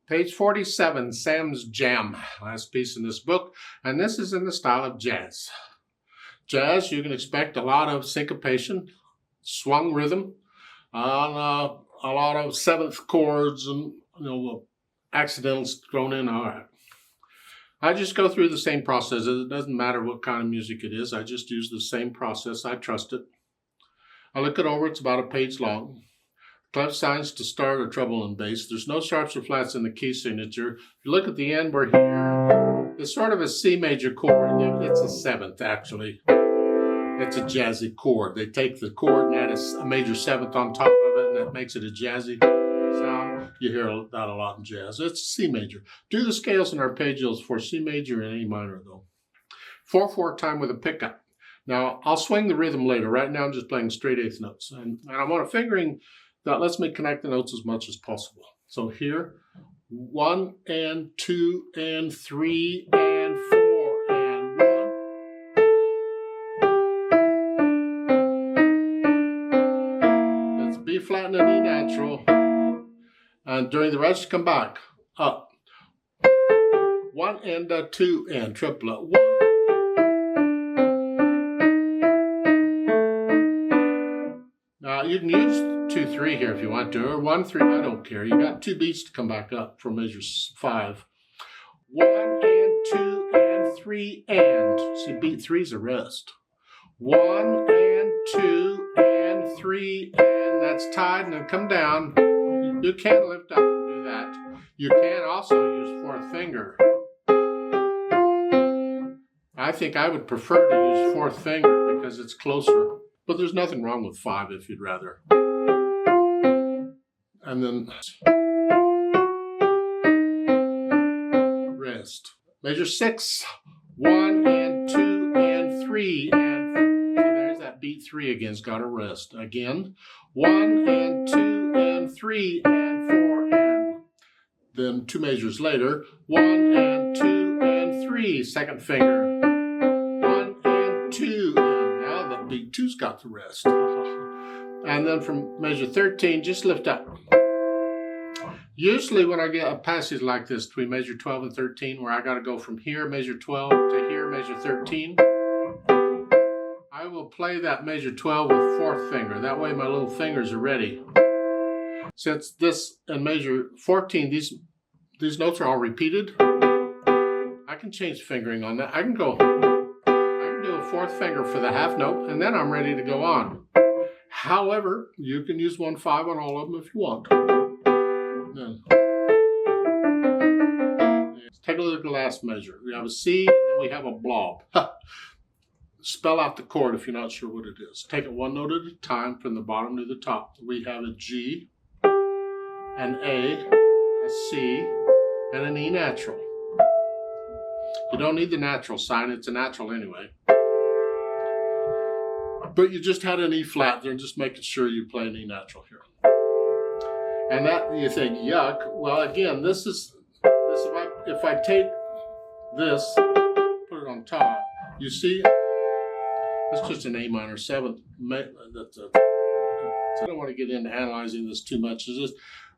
Page 47, Sam's Jam, last piece in this book, and this is in the style of jazz. Jazz, you can expect a lot of syncopation, swung rhythm, a lot of seventh chords and accidentals thrown in. All right. I just go through the same process. It doesn't matter what kind of music it is. I just use the same process. I trust it. I look it over. It's about a page long. Clef signs to start or treble and bass. There's no sharps or flats in the key signature. If you look at the end, we're here. It's sort of a C major chord. It's a seventh, actually. It's a jazzy chord. They take the chord and add a major seventh on top of it, and that makes it a jazzy sound. You hear that a lot in jazz. It's C major. Do the scales and arpeggios for C major and A minor, though. 4/4 time with a pickup. Now, I'll swing the rhythm later. Right now, I'm just playing straight eighth notes. And I want a fingering that lets me connect the notes as much as possible. So here, 1 and 2 and 3 and 4 and 1. That's B flat and an E natural. And during the rest, come back, up. 1 and a 2 and triplet. 1. Now you can use 2/3 here if you want to, or 1/3. I don't care. You got 2 beats to come back up for measure 5. 1 and 2 and 3 and. See, beat 3 is a rest. 1 and 2 and 3 and. That's tied, and then come down. You can't lift up and do that. You can also use 4th finger. I think I would prefer to use 4th finger because it's closer. But there's nothing wrong with 5 if you'd rather. And then rest. Measure 6. 1 and 2 and 3 and. See, there's that beat 3 again. It's got to rest. Again. 1 and 2 and 3 and 4 and. Then 2 measures later. 1 and 2 and 3. 2nd finger. 1 and 2 and. Now the beat 2's got to rest. And then from measure 13, just lift up. Usually when I get a passage like this between measure 12 and 13, where I got to go from here, measure 12, to here, measure 13, I will play that measure 12 with 4th finger. That way my little fingers are ready. Since this in measure 14, these notes are all repeated, I can change fingering on that. I can do a 4th finger for the half note, and then I'm ready to go on. However, you can use 1/5 on all of them if you want. Then, let's take a look at the last measure. We have a C, and then we have a blob. Spell out the chord if you're not sure what it is. Take it 1 note at a time from the bottom to the top. We have a G, an A, a C, and an E natural. You don't need the natural sign. It's a natural anyway. But you just had an E flat there, just making sure you play an E natural here. And that, you think, yuck. Well, again, this if I take this, put it on top, you see, it's just an A minor 7th. I don't want to get into analyzing this too much. It's just,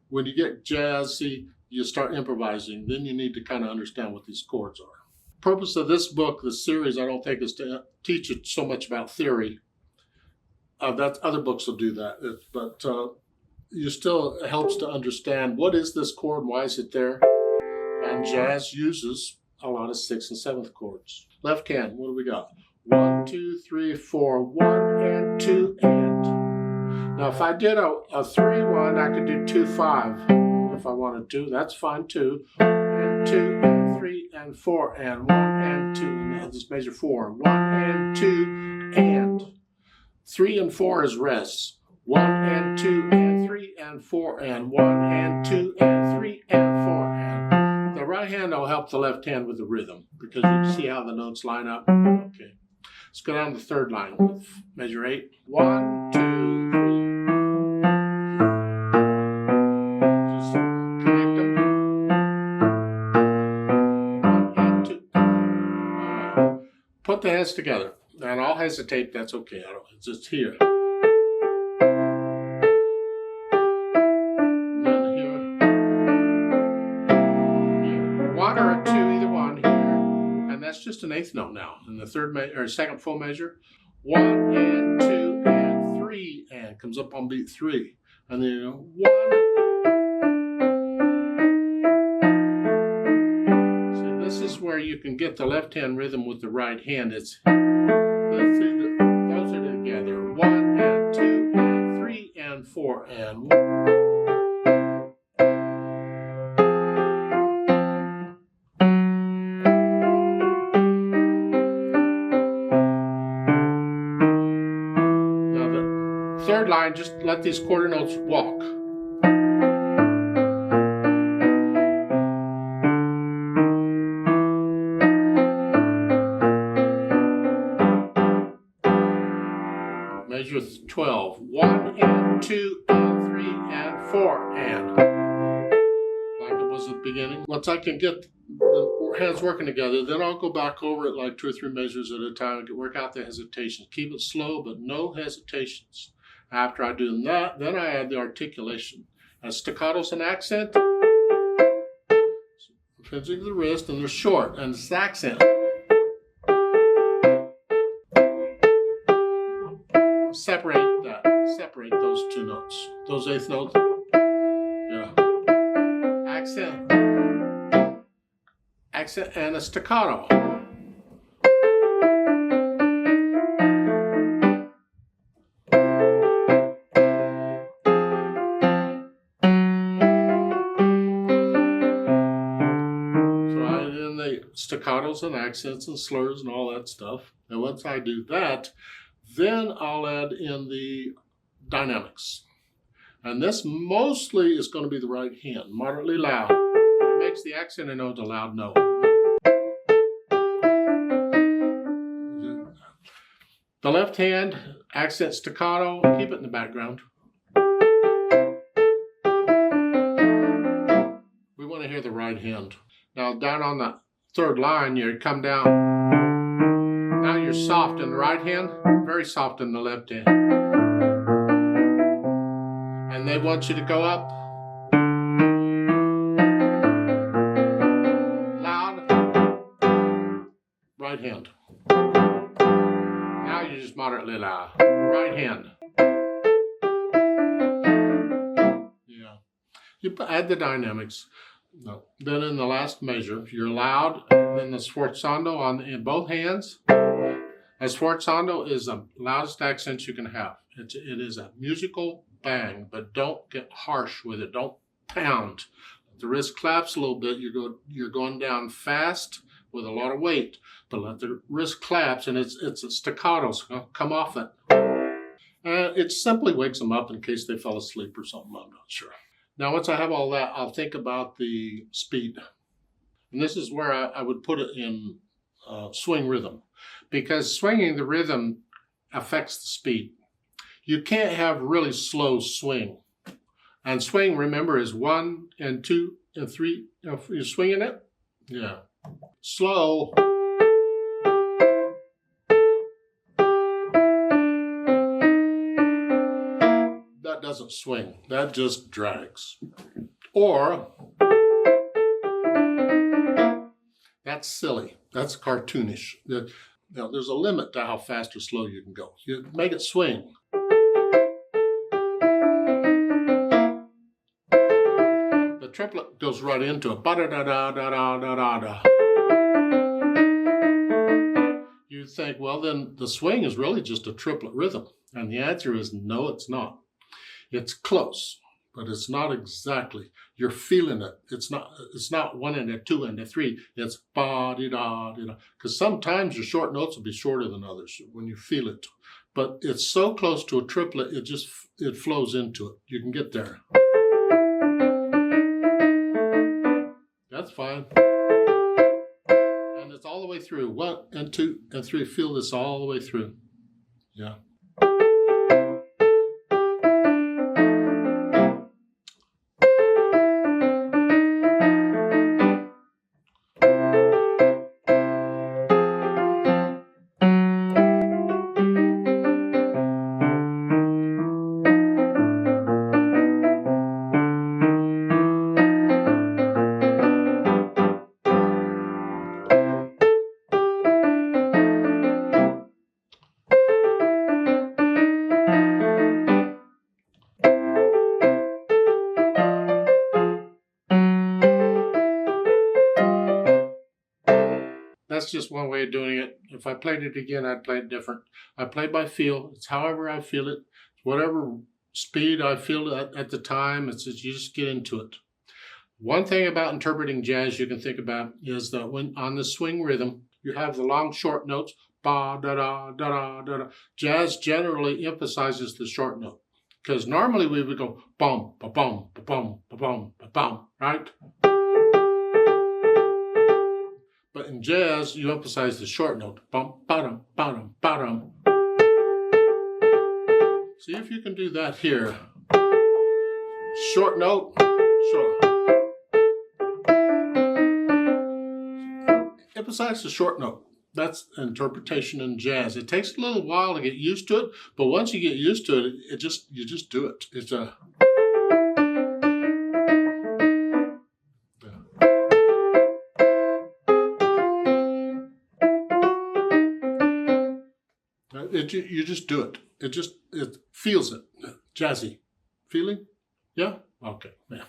when you get jazzy, you start improvising. Then you need to kind of understand what these chords are. The purpose of this book, this series, I don't think is to teach you so much about theory. Other books will do that, but it still helps to understand what is this chord, why is it there, and jazz uses a lot of 6th and 7th chords. Left hand, what do we got? 1, 2, 3, 4, 1 and 2 and. Now if I did a 3-1, I could do 2-5 if I wanted to. That's fine too. And 2 and 3 and 4 and 1 and 2. Now this measure 4. 1 and 2 and. 3 and 4 is rests. 1 and 2 and 3 and 4 and 1 and 2 and 3 and 4 and. The right hand will help the left hand with the rhythm because you can see how the notes line up. Okay. Let's go down to the 3rd line with measure 8. 1, 2, 3. Just connect them. 1 and 2. All right. Put the hands together. And I'll hesitate, that's okay. It's just here. And then here. that's just an eighth note now. In the second full measure, 1 and 2 and 3 and comes up on beat 3. And then you go 1. See, this is where you can get the left hand rhythm with the right hand. Those are together. 1 and 2 and 3 and 4 and 1. Third line, just let these quarter notes walk. Measure 12. 1 and 2 and 3 and 4 and. Like it was at the beginning. Once I can get the hands working together, then I'll go back over it like 2 or 3 measures at a time and work out the hesitations. Keep it slow, but no hesitations. After I do that, then I add the articulation. And staccatos and accent, pinching the wrist, and they're short, and it's the accent. Separate those 2 notes, those eighth notes. Yeah. Accent and a staccato. Staccatos and accents and slurs and all that stuff. And once I do that, then I'll add in the dynamics. And this mostly is going to be the right hand, moderately loud. It makes the accent note a loud note. The left hand, accent staccato, keep it in the background. We want to hear the right hand. Now down on the third line, you come down. Now you're soft in the right hand, very soft in the left hand. And they want you to go up. Loud. Right hand. Now you're just moderately loud. Right hand. Yeah. You add the dynamics. No. Then in the last measure, you're loud, then the sforzando in both hands. A sforzando is the loudest accent you can have. It is a musical bang, but don't get harsh with it. Don't pound. The wrist claps a little bit. You're going down fast with a lot of weight, but let the wrist claps, and it's a staccato, so come off it. It simply wakes them up in case they fell asleep or something. I'm not sure. Now, once I have all that, I'll think about the speed. And this is where I would put it in swing rhythm, because swinging the rhythm affects the speed. You can't have really slow swing. And swing, remember, is 1 and 2 and 3. You're swinging it? Yeah. Slow. Doesn't swing, that just drags. Or that's silly, that's cartoonish. There's a limit to how fast or slow you can go. You make it swing. The triplet goes right into it. Ba-da-da-da-da-da-da-da. You think, well, then the swing is really just a triplet rhythm. And the answer is no, it's not. It's close, but it's not exactly. You're feeling it. It's not 1 and a 2 and a 3. It's ba-di-da-di-da. Because sometimes your short notes will be shorter than others when you feel it. But it's so close to a triplet, it flows into it. You can get there. That's fine. And it's all the way through. 1 and 2 and 3. Feel this all the way through. Yeah. that's just one way of doing it. If I played it again, I'd play it different. I play by feel. It's however I feel it. Whatever speed I feel at the time, it's just, you just get into it. One thing about interpreting jazz you can think about is that when on the swing rhythm, you have the long short notes, ba da da da da da da. Jazz generally emphasizes the short note, because normally we would go bum ba bum ba bum ba bum ba bum, right? But in jazz, you emphasize the short note, bum ba-dum ba-dum ba-dum. See if you can do that here. Short note, short. Emphasize the short note. That's interpretation in jazz. It takes a little while to get used to it, but once you get used to it, you just do it. It's a you just do it. It feels it. Jazzy. Feeling? Yeah? Okay. Yeah.